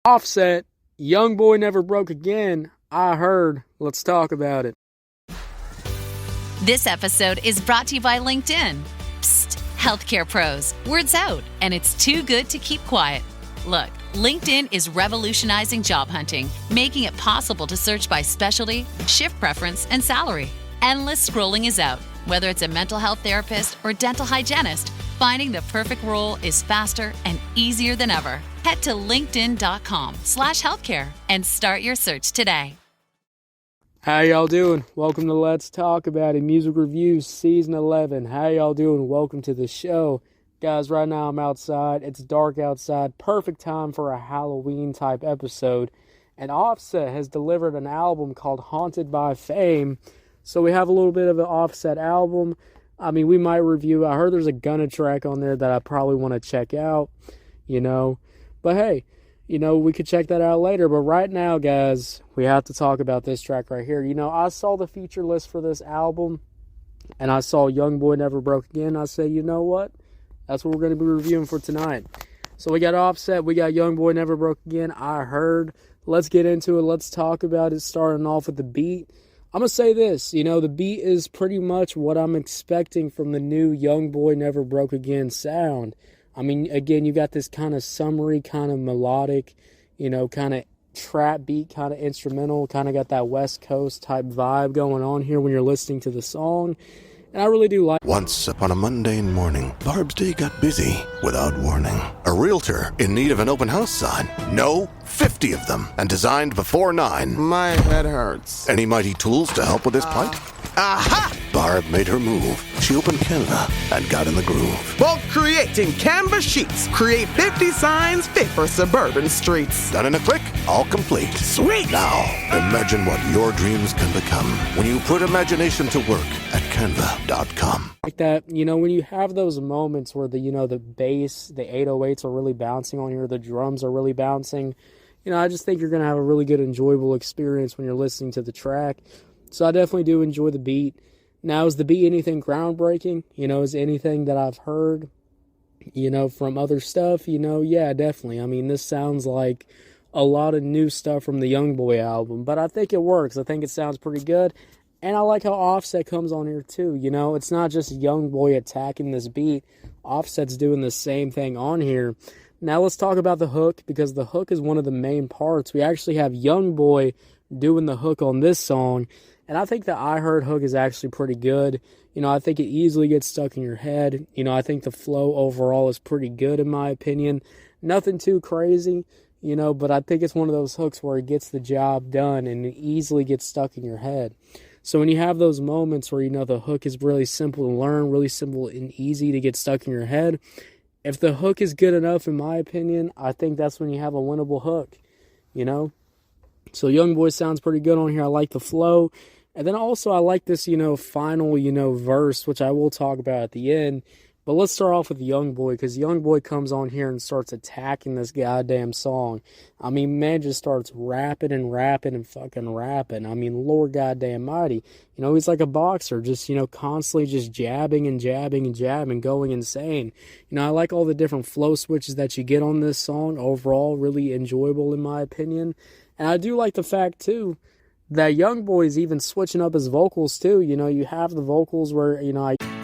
Offset, YoungBoy Never Broke Again. I heard. Let's talk about it. This episode is brought to you by LinkedIn. Psst, healthcare pros, word's out, and it's too good to keep quiet. Look, LinkedIn is revolutionizing job hunting, making it possible to search by specialty, shift preference, and salary. Endless scrolling is out. Whether it's a mental health therapist or dental hygienist, finding the perfect role is faster and easier than ever. Head to linkedin.com/healthcare and start your search today. How y'all doing? Welcome to Let's Talk About It, Music Reviews, Season 11. How y'all doing? Welcome to the show. Guys, right now I'm outside. It's dark outside. Perfect time for a Halloween-type episode. And Offset has delivered an album called Haunted by Fame. So we have a little bit of an Offset album. I mean, we might review. I heard there's a Gunna track on there that I probably want to check out, But hey, we could check that out later. But right now, guys, we have to talk about this track right here. I saw the feature list for this album, and I saw YoungBoy Never Broke Again. I said, you know what? That's what we're going to be reviewing for tonight. So we got Offset. We got YoungBoy Never Broke Again. I heard. Let's get into it. Let's talk about it, starting off with the beat. I'm going to say this, the beat is pretty much what I'm expecting from the new YoungBoy Never Broke Again sound. I mean, again, you got this kind of summery, kind of melodic, kind of trap beat, kind of instrumental, kind of got that West Coast type vibe going on here when you're listening to the song. And I really do like it. Once upon a mundane morning, Barb's day got busy without warning. A realtor in need of an open house sign. No, 50 of them, and designed before 9. My head hurts. Any mighty tools to help with his plight? Aha! Barb made her move. She opened Canva and got in the groove. Bulk creating Canva sheets. Create 50 signs fit for suburban streets. Done in a click, all complete. Sweet! Now, imagine what your dreams can become when you put imagination to work at canva.com. Like that, when you have those moments where the bass, the 808s are really bouncing on here, the drums are really bouncing, I just think you're going to have a really good, enjoyable experience when you're listening to the track. So I definitely do enjoy the beat. Now, is the beat anything groundbreaking? Is anything that I've heard, from other stuff? Yeah, definitely. I mean, this sounds like a lot of new stuff from the YoungBoy album, but I think it works. I think it sounds pretty good. And I like how Offset comes on here too. It's not just YoungBoy attacking this beat. Offset's doing the same thing on here. Now let's talk about the hook, because the hook is one of the main parts. We actually have YoungBoy doing the hook on this song. And I think the I Heard hook is actually pretty good. I think it easily gets stuck in your head. I think the flow overall is pretty good in my opinion. Nothing too crazy, but I think it's one of those hooks where it gets the job done and it easily gets stuck in your head. So when you have those moments where, the hook is really simple to learn, really simple and easy to get stuck in your head, if the hook is good enough, in my opinion, I think that's when you have a winnable hook, So YoungBoy sounds pretty good on here. I like the flow. And then also I like this, final, verse, which I will talk about at the end. But let's start off with YoungBoy, because YoungBoy comes on here and starts attacking this goddamn song. I mean, man just starts rapping and fucking rapping. I mean, Lord goddamn mighty. He's like a boxer, just, constantly just jabbing and going insane. I like all the different flow switches that you get on this song. Overall, really enjoyable in my opinion. And I do like the fact, too, that YoungBoy is even switching up his vocals, too. You have the vocals where,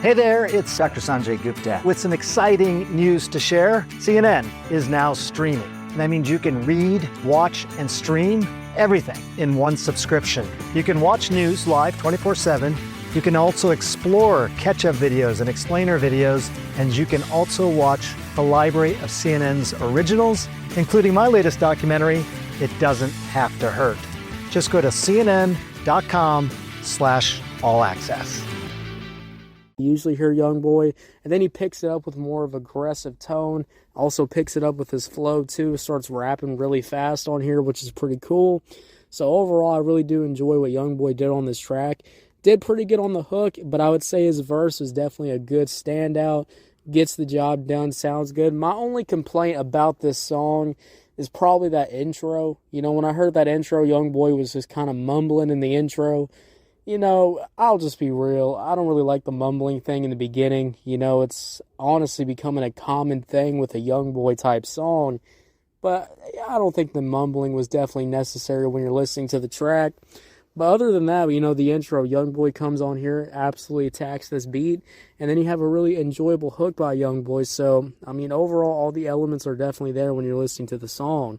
Hey there, it's Dr. Sanjay Gupta with some exciting news to share. CNN is now streaming. That means you can read, watch, and stream everything in one subscription. You can watch news live 24/7. You can also explore catch-up videos and explainer videos. And you can also watch the library of CNN's originals, including my latest documentary, It Doesn't Have to Hurt. Just go to cnn.com/all-access. You usually hear YoungBoy, and then he picks it up with more of aggressive tone, also picks it up with his flow too, starts rapping really fast on here, which is pretty cool. So overall, I really do enjoy what YoungBoy did on this track. Did pretty good on the hook, but I would say his verse is definitely a good standout, gets the job done, sounds good. My only complaint about this song is probably that intro. When I heard that intro, YoungBoy was just kind of mumbling in the intro. I'll just be real. I don't really like the mumbling thing in the beginning. It's honestly becoming a common thing with a YoungBoy type song. But I don't think the mumbling was definitely necessary when you're listening to the track. But other than that, the intro, YoungBoy comes on here, absolutely attacks this beat, and then you have a really enjoyable hook by YoungBoy. So, overall, all the elements are definitely there when you're listening to the song.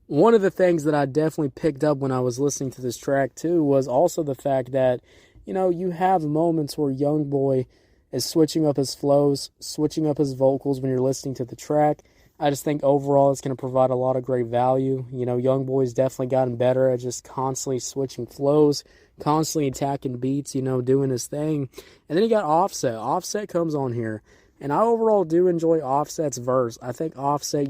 One of the things that I definitely picked up when I was listening to this track, too, was also the fact that, you have moments where YoungBoy is switching up his flows, switching up his vocals when you're listening to the track. I just think overall it's going to provide a lot of great value. YoungBoy's definitely gotten better at just constantly switching flows, constantly attacking beats, doing his thing. And then you got Offset. Offset comes on here. And I overall do enjoy Offset's verse. I think Offset,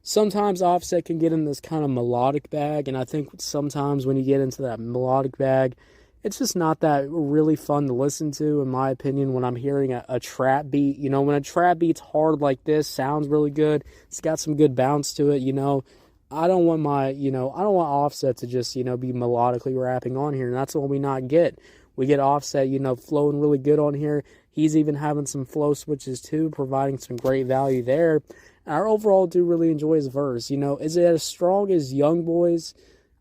sometimes Offset can get in this kind of melodic bag. And I think sometimes when you get into that melodic bag, it's just not that really fun to listen to, in my opinion, when I'm hearing a trap beat. When a trap beat's hard like this, sounds really good, it's got some good bounce to it, I don't want I don't want Offset to just, be melodically rapping on here, and that's what we not get. We get Offset, flowing really good on here. He's even having some flow switches too, providing some great value there. And I overall do really enjoy his verse. Is it as strong as YoungBoy's?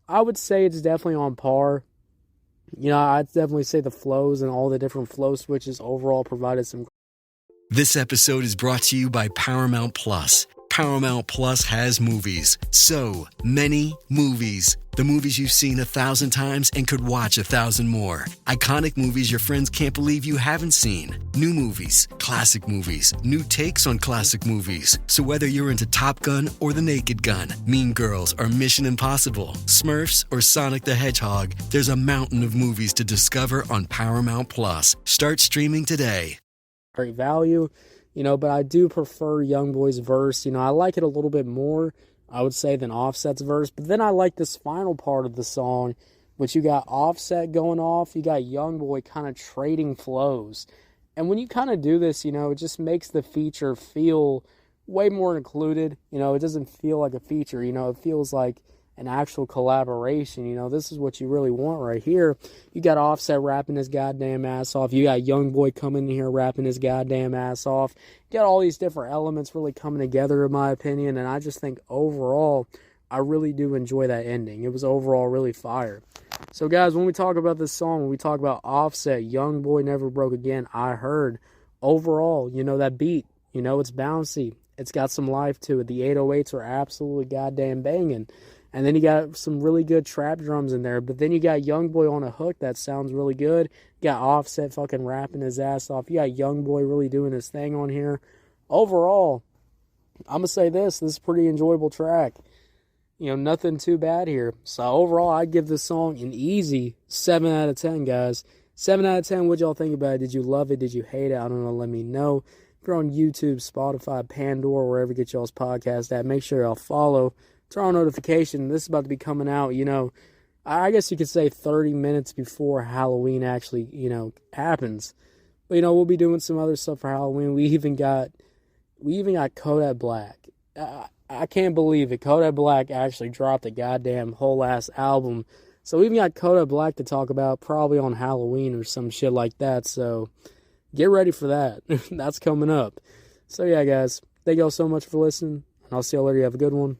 I would say it's definitely on par. I'd definitely say the flows and all the different flow switches overall provided some. This episode is brought to you by Paramount Plus. Paramount Plus has movies. So many movies. The movies you've seen 1,000 times and could watch 1,000 more. Iconic movies your friends can't believe you haven't seen. New movies, classic movies, new takes on classic movies. So whether you're into Top Gun or The Naked Gun, Mean Girls or Mission Impossible, Smurfs or Sonic the Hedgehog, there's a mountain of movies to discover on Paramount Plus. Start streaming today. Great value, but I do prefer YoungBoy's verse. I like it a little bit more, I would say, than Offset's verse. But then I like this final part of the song, which you got Offset going off, you got YoungBoy kind of trading flows. And when you kind of do this, it just makes the feature feel way more included. It doesn't feel like a feature, it feels like an actual collaboration. This is what you really want right here. You got Offset rapping his goddamn ass off. You got YoungBoy coming in here rapping his goddamn ass off. You got all these different elements really coming together, in my opinion, and I just think overall, I really do enjoy that ending. It was overall really fire. So guys, when we talk about this song, when we talk about Offset, YoungBoy Never Broke Again, I heard overall, that beat, it's bouncy. It's got some life to it. The 808s are absolutely goddamn banging. And then you got some really good trap drums in there. But then you got YoungBoy on a hook that sounds really good. You got Offset fucking rapping his ass off. You got YoungBoy really doing his thing on here. Overall, I'm going to say this is a pretty enjoyable track. Nothing too bad here. So overall, I'd give this song an easy 7 out of 10, guys. 7 out of 10, what y'all think about it? Did you love it? Did you hate it? I don't know. Let me know. If you're on YouTube, Spotify, Pandora, wherever you get y'all's podcast at, make sure y'all follow. Turn on notification. This is about to be coming out, I guess you could say 30 minutes before Halloween actually, happens. But, we'll be doing some other stuff for Halloween. We even got Kodak Black. I can't believe it. Kodak Black actually dropped a goddamn whole ass album. So we even got Kodak Black to talk about probably on Halloween or some shit like that. So get ready for that. That's coming up. So yeah, guys, thank y'all so much for listening. And I'll see y'all later. You have a good one.